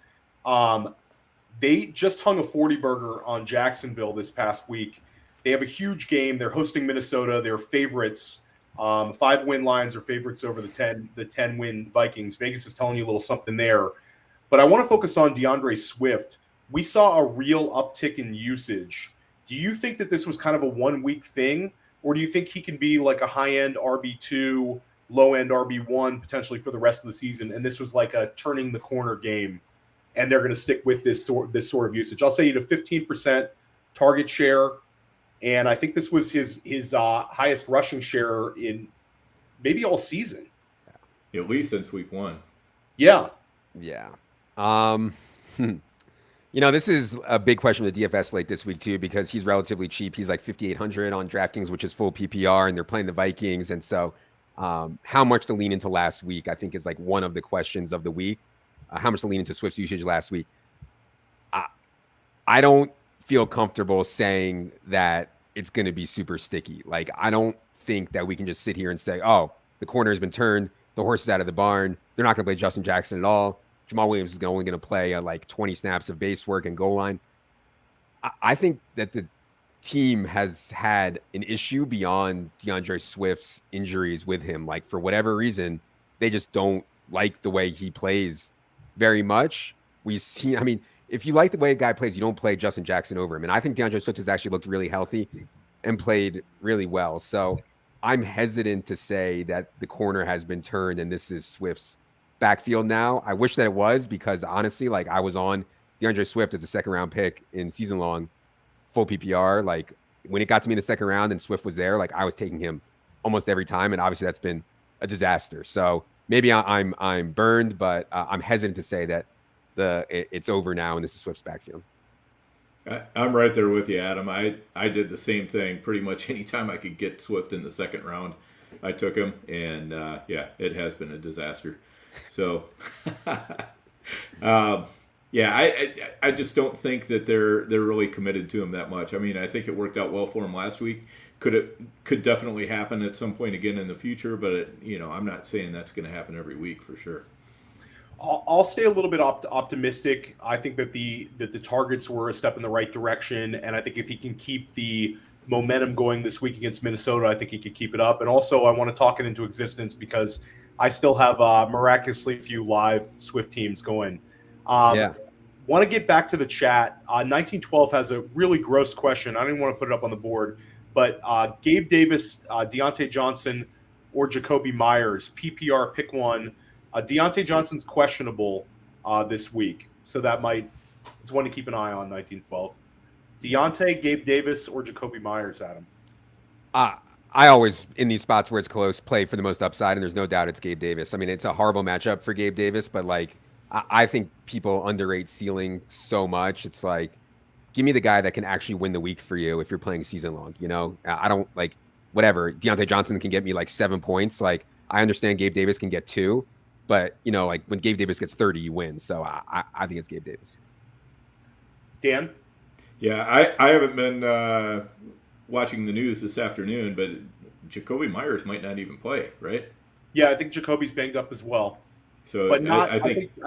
They just hung a 40-burger on Jacksonville this past week. They have a huge game. They're hosting Minnesota. They're favorites. 5-win Lions are favorites over the 10-win Vikings. Vegas is telling you a little something there. But I want to focus on DeAndre Swift. We saw a real uptick in usage. Do you think that this was kind of a one-week thing? Or do you think he can be like a high-end RB2, low-end RB1 potentially for the rest of the season? And this was like a turning the corner game, and they're going to stick with this sort of usage. I'll say he had a 15% target share, and I think this was his highest rushing share in maybe all season. At least since week 1. Yeah. Yeah. This is a big question with the DFS slate this week too, because he's relatively cheap. He's like 5,800 on DraftKings, which is full PPR, and they're playing the Vikings. And so how much to lean into last week, I think, is like one of the questions of the week. How much to lean into Swift's usage last week. I don't feel comfortable saying that it's going to be super sticky. Like, I don't think that we can just sit here and say, oh, the corner has been turned, the horse is out of the barn, they're not going to play Justin Jackson at all. Jamal Williams is only going to play like 20 snaps of base work and goal line. I think that the team has had an issue beyond DeAndre Swift's injuries with him. Like, for whatever reason, they just don't like the way he plays very much. We've seen, I mean, if you like the way a guy plays, you don't play Justin Jackson over him. And I think DeAndre Swift has actually looked really healthy and played really well. So I'm hesitant to say that the corner has been turned and this is Swift's backfield now. I wish that it was, because honestly, like, I was on DeAndre Swift as a second round pick in season long full PPR. Like, when it got to me in the second round and Swift was there, like, I was taking him almost every time. And obviously that's been a disaster. So maybe I'm burned, but I'm hesitant to say that it's over now and this is Swift's backfield. I'm right there with you, Adam. I did the same thing. Pretty much anytime I could get Swift in the second round, I took him. And it has been a disaster. So, I just don't think that they're really committed to him that much. I mean, I think it worked out well for him last week. Could definitely happen at some point again in the future, but I'm not saying that's going to happen every week for sure. I'll stay a little bit optimistic. I think that the targets were a step in the right direction, and I think if he can keep the momentum going this week against Minnesota, I think he could keep it up. And also, I want to talk it into existence because I still have miraculously few live Swift teams going. Want to get back to the chat. 1912 has a really gross question. I don't even want to put it up on the board, but Gabe Davis, Deontay Johnson, or Jacoby Myers, PPR, pick one. Deontay Johnson's questionable this week, so it's one to keep an eye on. 1912. Deontay, Gabe Davis, or Jacoby Myers, Adam? I always, in these spots where it's close, play for the most upside, and there's no doubt it's Gabe Davis. I mean, it's a horrible matchup for Gabe Davis, but like, I think people underrate ceiling so much. It's like, give me the guy that can actually win the week for you if you're playing season long. I don't like whatever. Deontay Johnson can get me like 7 points. Like, I understand Gabe Davis can get 2, but like when Gabe Davis gets 30, you win. So I think it's Gabe Davis. Dan? Yeah, I haven't been watching the news this afternoon, but Jacoby Myers might not even play, right? Yeah, I think Jacoby's banged up as well. So, but not. I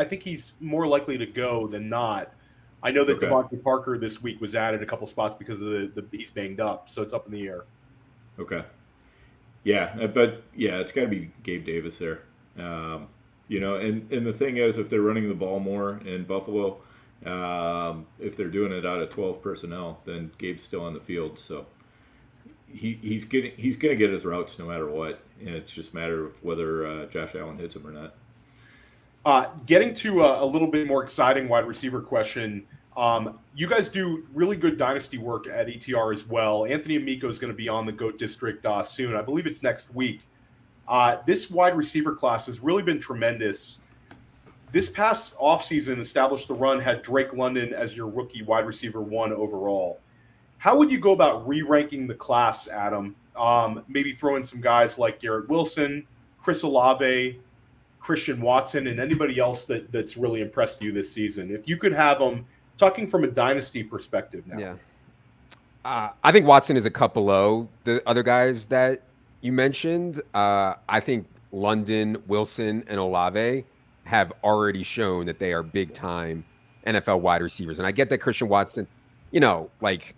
think he's more likely to go than not. I know that Devontae Parker this week was added a couple spots because of he's banged up, so it's up in the air. Okay. Yeah, but yeah, it's got to be Gabe Davis there. You know, and the thing is, if they're running the ball more in Buffalo, if they're doing it out of 12 personnel, then Gabe's still on the field. So he's going to get his routes no matter what, and it's just a matter of whether Josh Allen hits him or not. Getting to a little bit more exciting wide receiver question. You guys do really good dynasty work at ETR as well. Anthony Amico is going to be on the GOAT District soon. I believe it's next week. This wide receiver class has really been tremendous. This past offseason, Established the Run had Drake London as your rookie wide receiver 1 overall. How would you go about re-ranking the class, Adam? Maybe throw in some guys like Garrett Wilson, Chris Olave, Christian Watson, and anybody else that's really impressed you this season. If you could have them, talking from a dynasty perspective now. Yeah. I think Watson is a cut below the other guys that you mentioned. I think London, Wilson, and Olave have already shown that they are big-time NFL wide receivers. And I get that Christian Watson, you know, like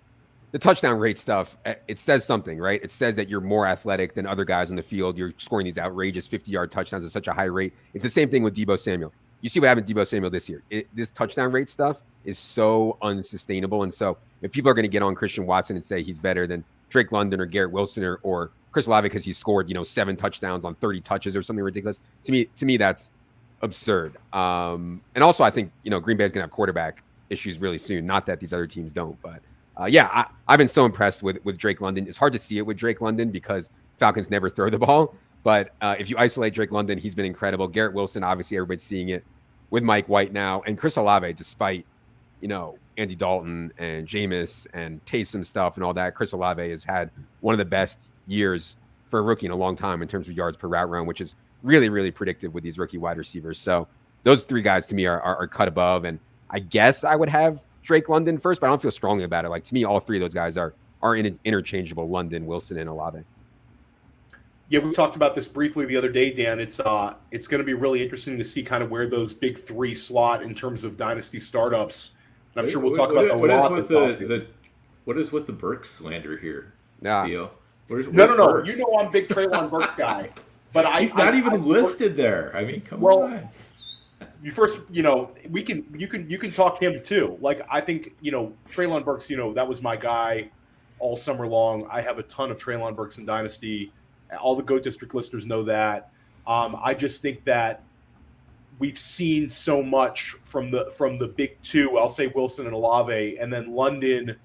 the touchdown rate stuff, it says something, right? It says that you're more athletic than other guys on the field. You're scoring these outrageous 50-yard touchdowns at such a high rate. It's the same thing with Deebo Samuel. You see what happened to Deebo Samuel this year. This touchdown rate stuff is so unsustainable. And so if people are going to get on Christian Watson and say he's better than Drake London or Garrett Wilson or Chris Olave because he scored, 7 touchdowns on 30 touches or something ridiculous, to me that's absurd. And also I think, Green Bay is going to have quarterback issues really soon. Not that these other teams don't, but I've been so impressed with Drake London. It's hard to see it with Drake London because Falcons never throw the ball. But if you isolate Drake London, he's been incredible. Garrett Wilson, obviously everybody's seeing it with Mike White now. And Chris Olave, despite, Andy Dalton and Jameis and Taysom stuff and all that, Chris Olave has had one of the best years for a rookie in a long time in terms of yards per route run, which is really, really predictive with these rookie wide receivers. So those 3 guys to me are cut above. And I guess I would have Drake London first, but I don't feel strongly about it. Like, to me, all 3 of those guys are interchangeable: London, Wilson, and Olave. Yeah, we talked about this briefly the other day, Dan. It's going to be really interesting to see kind of where those big 3 slot in terms of dynasty startups. And I'm sure we'll talk about what is with the Burks slander here, Theo? Where's No. Burks? I'm a big Treylon Burks guy, but he's not even listed there. I mean, come on. You first, you can talk him too. Like, I think, Treylon Burks, that was my guy all summer long. I have a ton of Treylon Burks in Dynasty. All the GOAT District listeners know that. I just think that we've seen so much from the big 2. I'll say Wilson and Olave, and then London.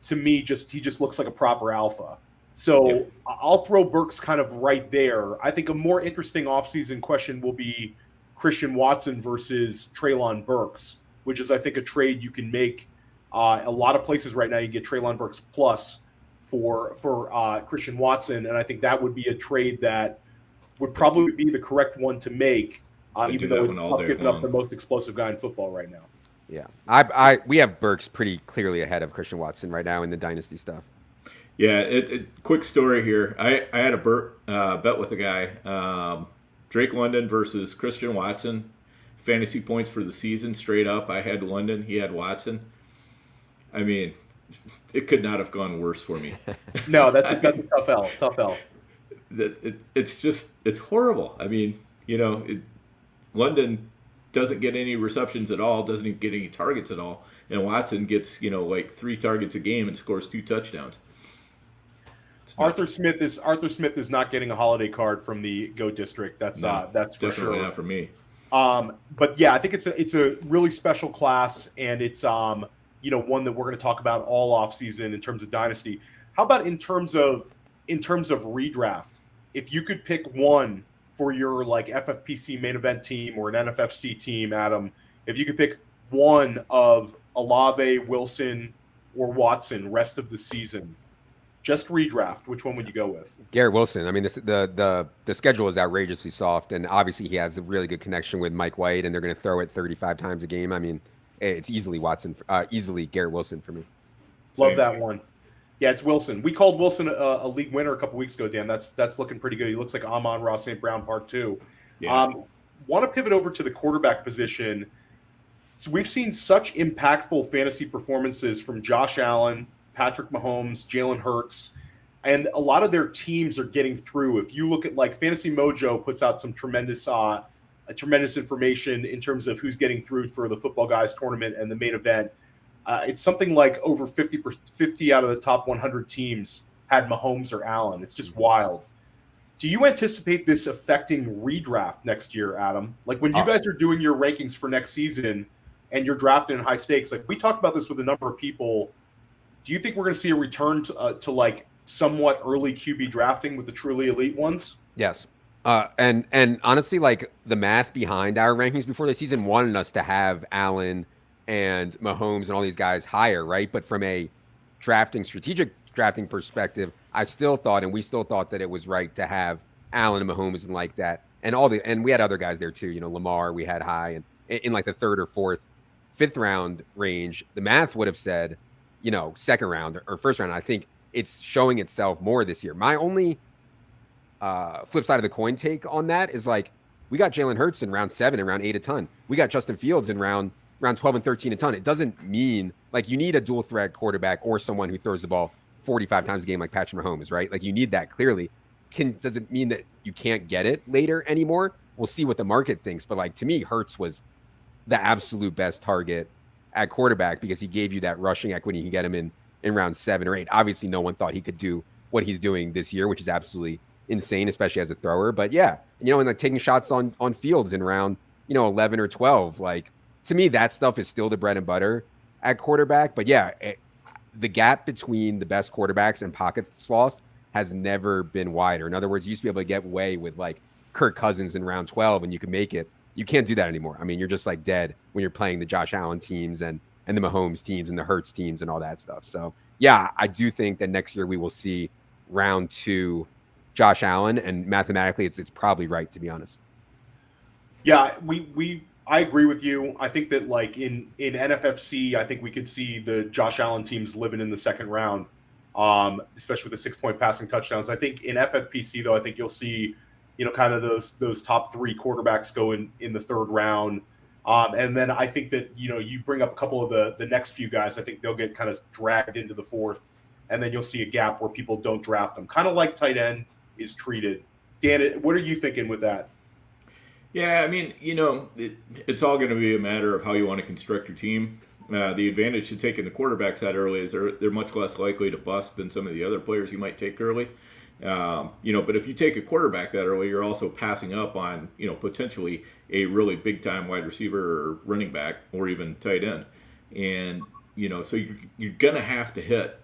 To me, he just looks like a proper alpha. So I'll throw Burks kind of right there. I think a more interesting offseason question will be Christian Watson versus Treylon Burks, which is, I think, a trade you can make. A lot of places right now you get Treylon Burks plus for Christian Watson, and I think that would be a trade that would probably be the correct one to make, even though it's not giving up the most explosive guy in football right now. Yeah, we have Burks pretty clearly ahead of Christian Watson right now in the dynasty stuff. Yeah, quick story here. I had a bet with a guy. Drake London versus Christian Watson. Fantasy points for the season straight up. I had London. He had Watson. I mean, it could not have gone worse for me. No, that's a tough L. Tough L. It's horrible. I mean, London doesn't get any receptions at all, doesn't even get any targets at all, and Watson gets like 3 targets a game and scores 2 touchdowns. Arthur Smith is not getting a holiday card from the GOAT District. That's for definitely sure. Not for me. But yeah, I think it's a really special class, and it's one that we're going to talk about all off season in terms of dynasty. How about in terms of redraft? If you could pick one for your like FFPC main event team or an NFFC team, Adam, if you could pick one of Olave, Wilson, or Watson rest of the season, just redraft, which one would you go with? Garrett Wilson. I mean, the schedule is outrageously soft, and obviously he has a really good connection with Mike White, and they're going to throw it 35 times a game. I mean, it's easily Garrett Wilson for me. Love that one. Yeah, it's Wilson. We called Wilson a league winner a couple weeks ago, Dan. That's looking pretty good. He looks like Amon-Ra St. Brown Part 2. Yeah. Want to pivot over to the quarterback position. So we've seen such impactful fantasy performances from Josh Allen, Patrick Mahomes, Jalen Hurts. and a lot of their teams are getting through. If you look at like Fantasy Mojo puts out some tremendous information in terms of who's getting through for the Football Guys tournament and the main event. It's something like over 50 out of the top 100 teams had Mahomes or Allen. It's just wild. Do you anticipate this affecting redraft next year, Adam? Like when you guys are doing your rankings for next season and you're drafting in high stakes, like we talked about this with a number of people. Do you think we're going to see a return to like somewhat early QB drafting with the truly elite ones? Yes. And honestly, like the math behind our rankings before the season wanted us to have Allen and Mahomes and all these guys higher, right? But from a strategic drafting perspective, I still thought, and we still thought that it was right to have Allen and Mahomes and like that. And we had other guys there too, Lamar, we had high, and in like the 3rd or 4th, 5th round range, the math would have said, 2nd round or 1st round. I think it's showing itself more this year. My only flip side of the coin take on that is like we got Jalen Hurts in round 7 and round 8 a ton. We got Justin Fields in round 12 and 13 a ton. It doesn't mean like you need a dual threat quarterback or someone who throws the ball 45 times a game like Patrick Mahomes, right? Like you need that clearly. Does it mean that you can't get it later anymore? We'll see what the market thinks. But like to me, Hurts was the absolute best target at quarterback because he gave you that rushing equity. You can get him in round 7 or 8. Obviously, no one thought he could do what he's doing this year, which is absolutely insane, especially as a thrower. But yeah, and like taking shots on Fields in round 11 or 12. Like to me, that stuff is still the bread and butter at quarterback. But yeah, the gap between the best quarterbacks and pocket sloths has never been wider. In other words, you used to be able to get away with like Kirk Cousins in round 12 and you can make it. You can't do that anymore. I mean, you're just like dead when you're playing the Josh Allen teams and the Mahomes teams and the Hurts teams and all that stuff. So yeah, I do think that next year we will see round 2 Josh Allen, and mathematically it's probably right, to be honest. Yeah, I agree with you. I think that like in NFFC, I think we could see the Josh Allen teams living in the 2nd round, especially with the 6-point passing touchdowns. I think in FFPC though, I think you'll see, kind of those top 3 quarterbacks go in the 3rd round. And then I think that, you bring up a couple of the next few guys, I think they'll get kind of dragged into the 4th, and then you'll see a gap where people don't draft them, kind of like tight end is treated. Dan, what are you thinking with that? Yeah, I mean, it's all going to be a matter of how you want to construct your team. The advantage to taking the quarterbacks that early is they're much less likely to bust than some of the other players you might take early. But if you take a quarterback that early, you're also passing up on, potentially a really big time wide receiver or running back or even tight end. And, so you're going to have to hit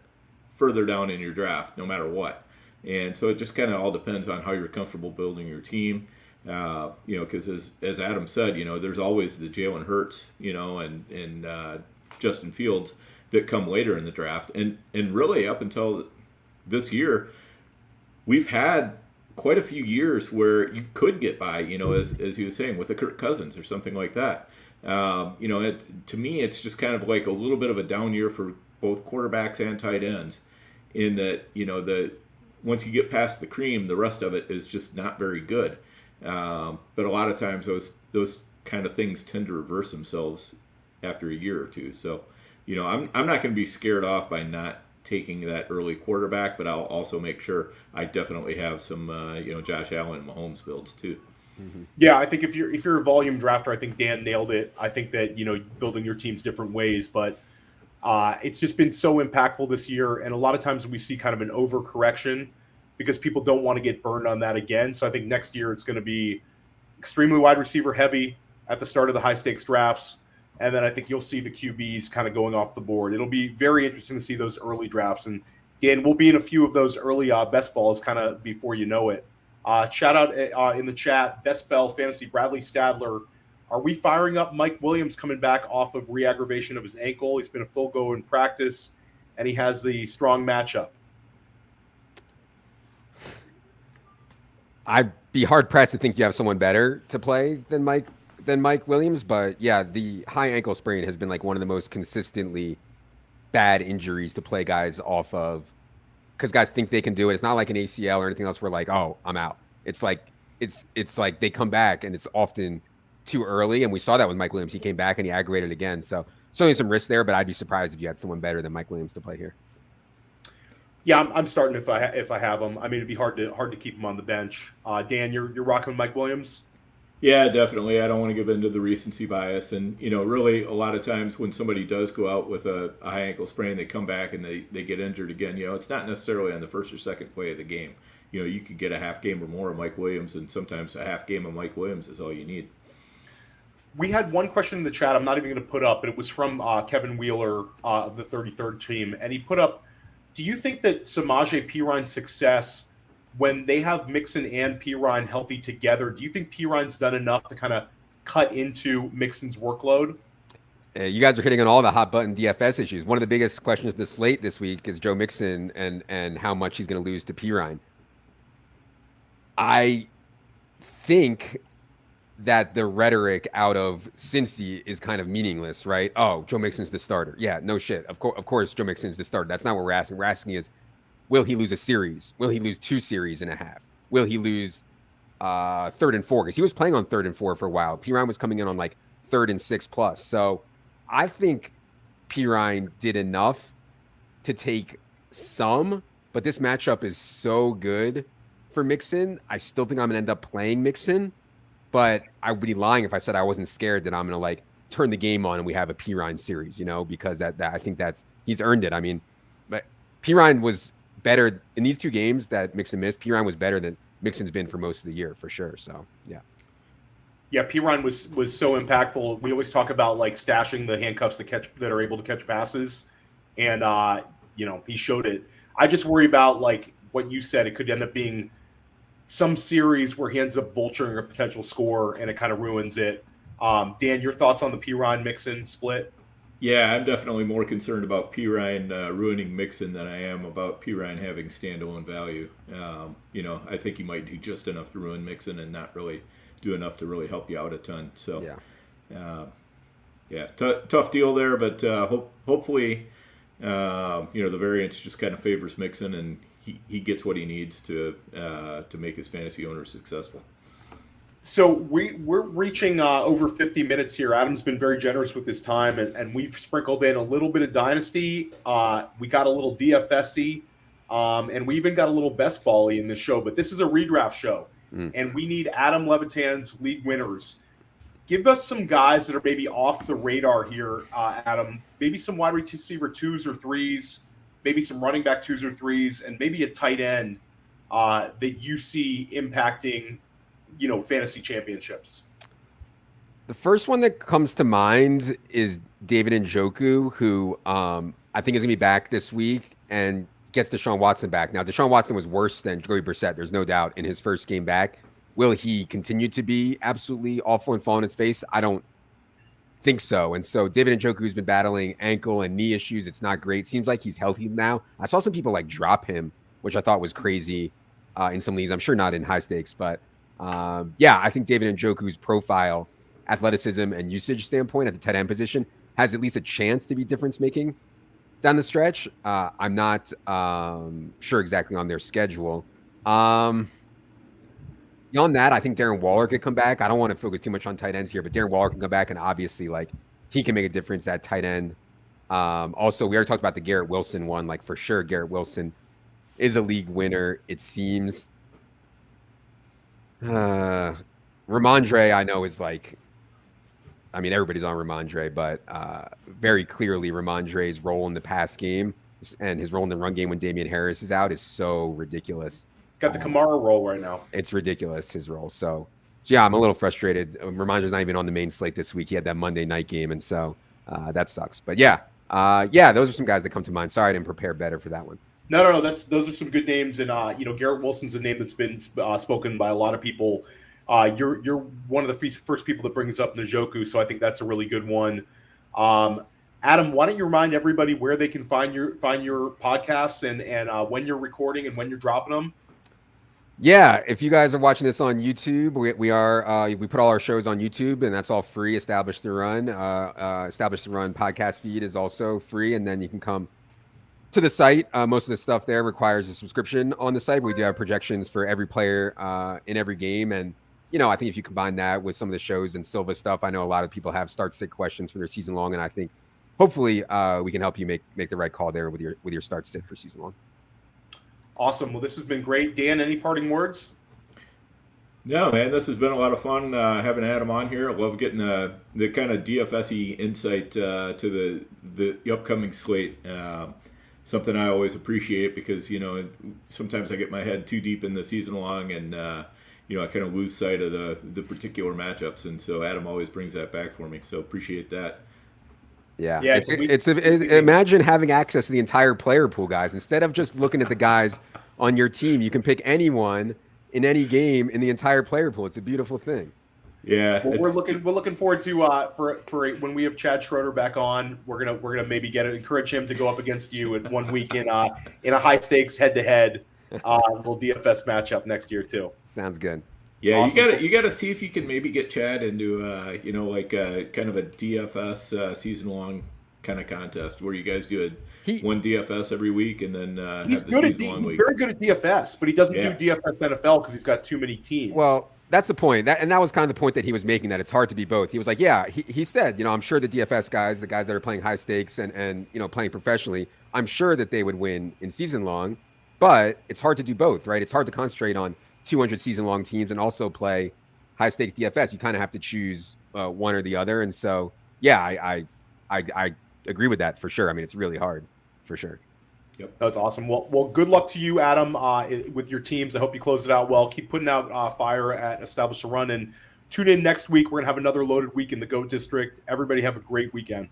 further down in your draft no matter what. And so it just kind of all depends on how you're comfortable building your team. Because as Adam said, there's always the Jalen Hurts, and Justin Fields that come later in the draft. And really up until this year, we've had quite a few years where you could get by, as he was saying, with a Kirk Cousins or something like that. To me, it's just kind of like a little bit of a down year for both quarterbacks and tight ends in that, once you get past the cream, the rest of it is just not very good. But a lot of times those kind of things tend to reverse themselves after a year or two. So, I'm not going to be scared off by not taking that early quarterback, but I'll also make sure I definitely have some, Josh Allen and Mahomes builds too. Mm-hmm. Yeah, I think if you're a volume drafter, I think Dan nailed it. I think that, building your teams different ways, but it's just been so impactful this year. And a lot of times we see kind of an overcorrection because people don't want to get burned on that again. So I think next year it's going to be extremely wide receiver heavy at the start of the high stakes drafts. And then I think you'll see the QBs kind of going off the board. It'll be very interesting to see those early drafts. And Dan, we'll be in a few of those early best balls kind of before you know it. Shout out in the chat, Best Bell Fantasy, Bradley Stadler. Are we firing up Mike Williams coming back off of re-aggravation of his ankle? He's been a full go in practice, and he has the strong matchup. I'd be hard-pressed to think you have someone better to play than Mike Williams, but yeah, the high ankle sprain has been like one of the most consistently bad injuries to play guys off of because guys think they can do it. It's not like an ACL or anything else where like, oh, I'm out. It's like they come back and it's often too early, and we saw that with Mike Williams. He came back and he aggravated again. So certainly some risk there, but I'd be surprised if you had someone better than Mike Williams to play here. Yeah, I'm starting if I have him. I mean, it'd be hard to keep him on the bench. Dan, you're rocking Mike Williams. Yeah, definitely. I don't want to give in to the recency bias. And, really a lot of times when somebody does go out with a high ankle sprain, they come back and they get injured again. It's not necessarily on the first or second play of the game. You could get a half game or more of Mike Williams, and sometimes a half game of Mike Williams is all you need. We had one question in the chat I'm not even going to put up, but it was from Kevin Wheeler of the 33rd team. And he put up, do you think that Samaje Perine's success when they have Mixon and Perine healthy together, do you think Perine's done enough to kind of cut into Mixon's workload? You guys are hitting on all the hot button DFS issues. One of the biggest questions of the slate this week is Joe Mixon and how much he's going to lose to Perine. I think that the rhetoric out of Cincy is kind of meaningless, right? Oh, Joe Mixon's the starter. Yeah, no shit. Of course, Joe Mixon's the starter. That's not what we're asking. We're asking is, will he lose a series? Will he lose 2 series and a half? Will he lose 3rd and 4? Because he was playing on 3rd and 4 for a while. Perine was coming in on like 3rd and 6+. So I think Perine did enough to take some, but this matchup is so good for Mixon. I still think I'm going to end up playing Mixon, but I would be lying if I said I wasn't scared that I'm going to like turn the game on and we have a Perine series, because that I think he's earned it. I mean, but Perine was better in these 2 games that Mixon missed. Perine was better than Mixon's been for most of the year, for sure. So, yeah. Yeah, Perine was so impactful. We always talk about like stashing the handcuffs that are able to catch passes, and he showed it. I just worry about like what you said. It could end up being some series where he ends up vulturing a potential score, and it kind of ruins it. Dan, your thoughts on the Perine Mixon split? Yeah, I'm definitely more concerned about Perine ruining Mixon than I am about Perine having standalone value. I think he might do just enough to ruin Mixon and not really do enough to really help you out a ton. So, tough deal there, but hopefully, the variance just kind of favors Mixon, and he gets what he needs to make his fantasy owners successful. So we're reaching over 50 minutes here. Adam's been very generous with his time, and we've sprinkled in a little bit of Dynasty. We got a little DFS-y, and we even got a little best ball-y in this show. But this is a redraft show, and we need Adam LEViTAN's league winners. Give us some guys that are maybe off the radar here, Adam. Maybe some wide receiver 2s or 3s, maybe some running back 2s or 3s, and maybe a tight end that you see impacting fantasy championships. The first one that comes to mind is David Njoku, who I think is going to be back this week and gets Deshaun Watson back. Now, Deshaun Watson was worse than Jacoby Brissett. There's no doubt in his first game back. Will he continue to be absolutely awful and fall on his face? I don't think so. And so David Njoku's been battling ankle and knee issues. It's not great. Seems like he's healthy now. I saw some people like drop him, which I thought was crazy in some leagues. I'm sure not in high stakes, but I think David Njoku's profile, athleticism, and usage standpoint at the tight end position has at least a chance to be difference-making down the stretch. I'm not sure exactly on their schedule. Beyond that, I think Darren Waller could come back. I don't want to focus too much on tight ends here, but Darren Waller can come back, and obviously, he can make a difference at tight end. Also, we already talked about the Garrett Wilson one. For sure, Garrett Wilson is a league winner, it seems. Ramondre, I know, is everybody's on Ramondre, but very clearly Ramondre's role in the pass game and his role in the run game when Damian Harris is out is so ridiculous. He's got the Kamara role right now. It's ridiculous, his role. So yeah, I'm a little frustrated. Ramondre's not even on the main slate this week. He had that Monday night game, and so that sucks. But those are some guys that come to mind. Sorry I didn't prepare better for that one. No. Those are some good names, and Garrett Wilson's a name that's been spoken by a lot of people. You're one of the first people that brings up Njoku, so I think that's a really good one. Adam, why don't you remind everybody where they can find your podcasts and when you're recording and when you're dropping them? Yeah, if you guys are watching this on YouTube, we put all our shows on YouTube, and that's all free. Establish the Run podcast feed is also free, and then you can come to the site. Most of the stuff there requires a subscription on the site. We do have projections for every player in every game. And, I think if you combine that with some of the shows and Silva stuff, I know a lot of people have start-sit questions for their season long. And I think hopefully we can help you make the right call there with your start-sit for season long. Awesome. Well, this has been great. Dan, any parting words? No, man, this has been a lot of fun having Adam on here. I love getting the kind of DFS-y insight to the upcoming slate. Something I always appreciate because, sometimes I get my head too deep in the season long and, I kind of lose sight of the particular matchups. And so Adam always brings that back for me. So appreciate that. Yeah. Imagine having access to the entire player pool, guys. Instead of just looking at the guys on your team, you can pick anyone in any game in the entire player pool. It's a beautiful thing. Yeah, well, we're looking forward to for when we have Chad Schroeder back on. We're gonna maybe encourage him to go up against you in 1 week in a high stakes head to head little DFS matchup next year too. Sounds good. Yeah, awesome. you gotta see if you can maybe get Chad into kind of a DFS season long kind of contest where you guys do one DFS every week and then he's have the season long week. He's very good at DFS, but he doesn't do DFS NFL because he's got too many teams. Well, that's the point. That was kind of the point that he was making, that it's hard to be both. He was like, he said, I'm sure the DFS guys, the guys that are playing high stakes and playing professionally, I'm sure that they would win in season long, but it's hard to do both, right? It's hard to concentrate on 200 season long teams and also play high stakes DFS. You kind of have to choose one or the other. And so, I agree with that for sure. I mean, it's really hard for sure. Yep. That's awesome. Well, good luck to you, Adam, with your teams. I hope you close it out well. Keep putting out fire at Establish the Run, and tune in next week. We're going to have another loaded week in the GOAT District. Everybody have a great weekend.